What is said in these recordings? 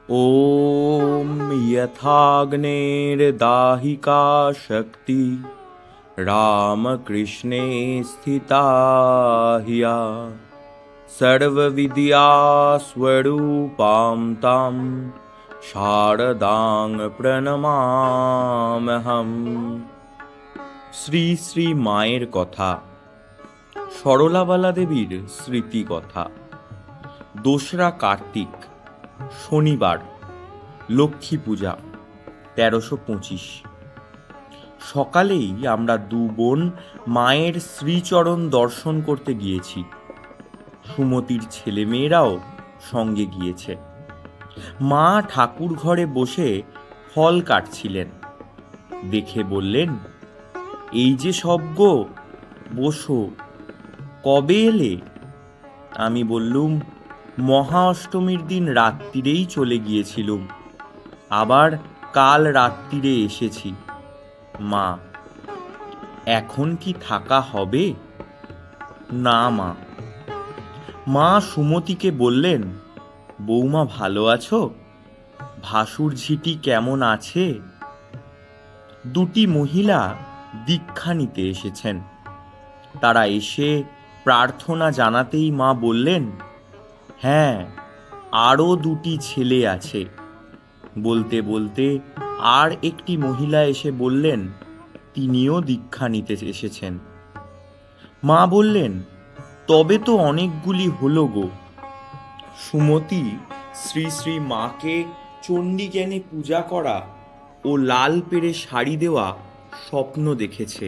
ॐ यथाग्नेर्दाहिका शक्ति रामकृष्णे स्थिता ह्या सर्वविद्यास्वरूपां तां शारदां प्रणमाम्यहम्। শ্রী শ্রী মায়ের কথা, সরলাবালা দেবীর স্মৃতি কথা। 2রা কার্তিক, শনিবার, লক্ষ্মী পূজা, 1325। সকালেই আমরা 2 বোন মায়ের শ্রীচরণ দর্শন করতে গিয়েছি। সুমতির ছেলেমেয়েরাও সঙ্গে গিয়েছে। মা ঠাকুর ঘরে বসে ফল কাটছিলেন। দেখে বললেন, এই যে সব গো, বসো, কবে এলে? আমি বললুম, মহা অষ্টমীর দিন রাত্রিরেই চলে গিয়েছিলুম, আবার কাল রাত্রিরে এসেছি। মা, এখন কি থাকা হবে? না মা। মা সুমতিকে বললেন, বৌমা ভালো আছো? ভাসুর ঝিটি কেমন আছে? 2টি মহিলা দীক্ষা নিতে এসেছেন। তারা এসে প্রার্থনা জানাতেই মা বললেন, হ্যাঁ, আরও 2টি ছেলে আছে। বলতে বলতে আর একটি মহিলা এসে বললেন, তিনিও দীক্ষা নিতে এসেছেন। মা বললেন, তবে তো অনেকগুলি হলো গো। সুমতি শ্রী শ্রী মাকে চণ্ডীজ্ঞানে পূজা করা ও লাল পেড়ে শাড়ি দেওয়া স্বপ্ন দেখেছে।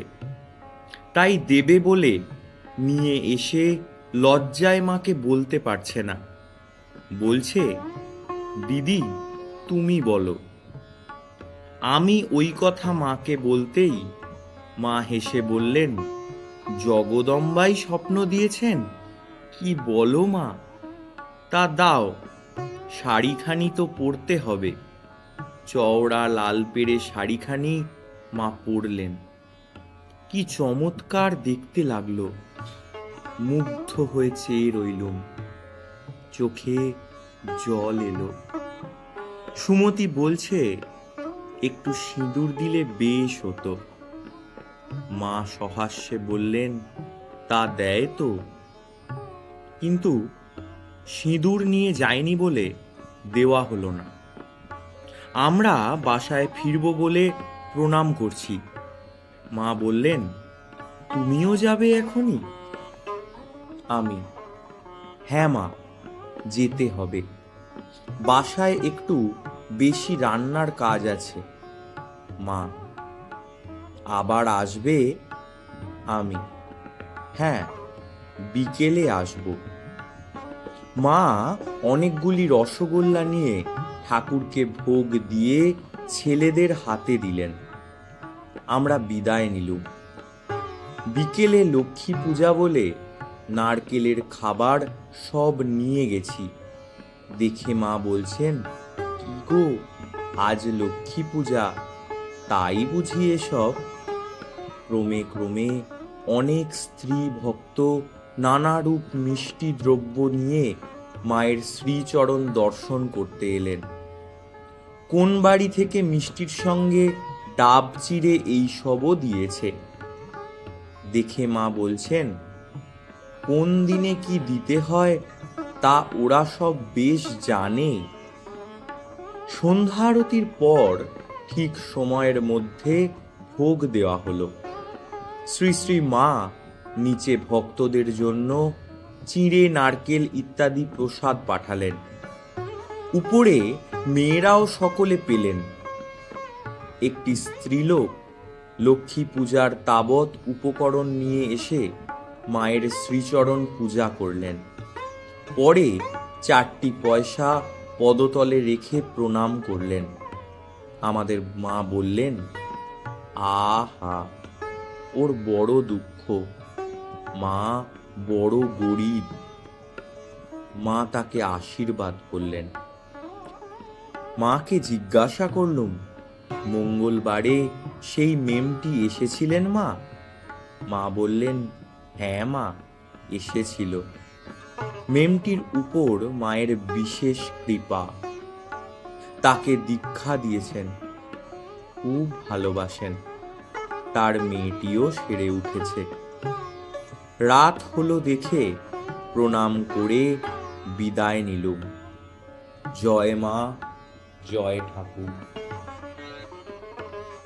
তাই দেবে বলে নিয়ে এসে লজ্জায় মাকে বলতে পারছে না। বলছে, দিদি তুমি বলো। আমি ওই কথা মাকে বলতেই মা হেসে বললেন, জগদম্বাই স্বপ্ন দিয়েছেন? কি বলো মা? তা দাও, শাড়িখানি তো পরতে হবে। চওড়া লাল পেড়ে শাড়িখানি মা পরলেন। কি চমৎকার দেখতে লাগলো। মুগ্ধ হয়ে চেয়ে রইলুম, চোখে জল এলো। সুমতি বলছে, একটু সিঁদুর দিলে বেশ হতো। মা সহাস্যে বললেন, তা দেয় তো, কিন্তু সিঁদুর নিয়ে যায়নি বলে দেওয়া হলো না। আমরা বাসায় ফিরব বলে প্রণাম করছি। মা বললেন, তুমিও যাবে এখনই? আমি, হ্যাঁ মা, যেতে হবে। বাসায় একটু বেশি রান্নার কাজ আছে। মা, আবার আসবে? আমি, হ্যাঁ, বিকেলে আসব। মা অনেকগুলি রসগোল্লা নিয়ে ঠাকুরকে ভোগ দিয়ে ছেলেদের হাতে দিলেন। আমরা বিদায় নিলুম। বিকেলে লক্ষ্মী পূজা বলে নারকেলের খাবার সব নিয়ে গেছি। দেখে মা বলছেন, কি গো, আজ লক্ষ্মী পূজা, তাই বুঝি এসব? ক্রমে ক্রমে অনেক স্ত্রী ভক্ত নানারূপ মিষ্টি দ্রব্য নিয়ে মায়ের শ্রীচরণ দর্শন করতে এলেন। কোন বাড়ি থেকে মিষ্টির সঙ্গে ডাব চিড়ে এই সবও দিয়েছে। দেখে মা বলছেন, কোন দিনে কি দিতে হয় তা ওরা সব বেশ জানে। সন্ধ্যা আরতির পর ঠিক সময়ের মধ্যে ভোগ দেওয়া হলো। শ্রী শ্রী মা নিচে ভক্তদের জন্য চিঁড়ে, নারকেল ইত্যাদি প্রসাদ পাঠালেন। উপরে মেয়েরাও সকলে পেলেন। একটি স্ত্রীলোক লক্ষ্মী পূজার তাবৎ উপকরণ নিয়ে এসে মায়ের শ্রীচরণ পূজা করলেন। পরে 4টি পয়সা পদতলে রেখে প্রণাম করলেন। আমাদের মা বললেন, আহা, ওর বড় দুঃখ, মা বড় গরিব। মা তাকে আশীর্বাদ করলেন। মাকে জিজ্ঞাসা করলুম, মঙ্গলবারে সেই মেমটি এসেছিলেন মা? মা বললেন, হ্যাঁ মা, এসেছিল। মেমটির উপর মায়ের বিশেষ কৃপা। তাকে দীক্ষা দিয়েছেন, খুব ভালোবাসেন। তার মেয়েটিও সেরে উঠেছে। রাত হলো দেখে প্রণাম করে বিদায় নিলুম। জয় মা, জয় ঠাকুর।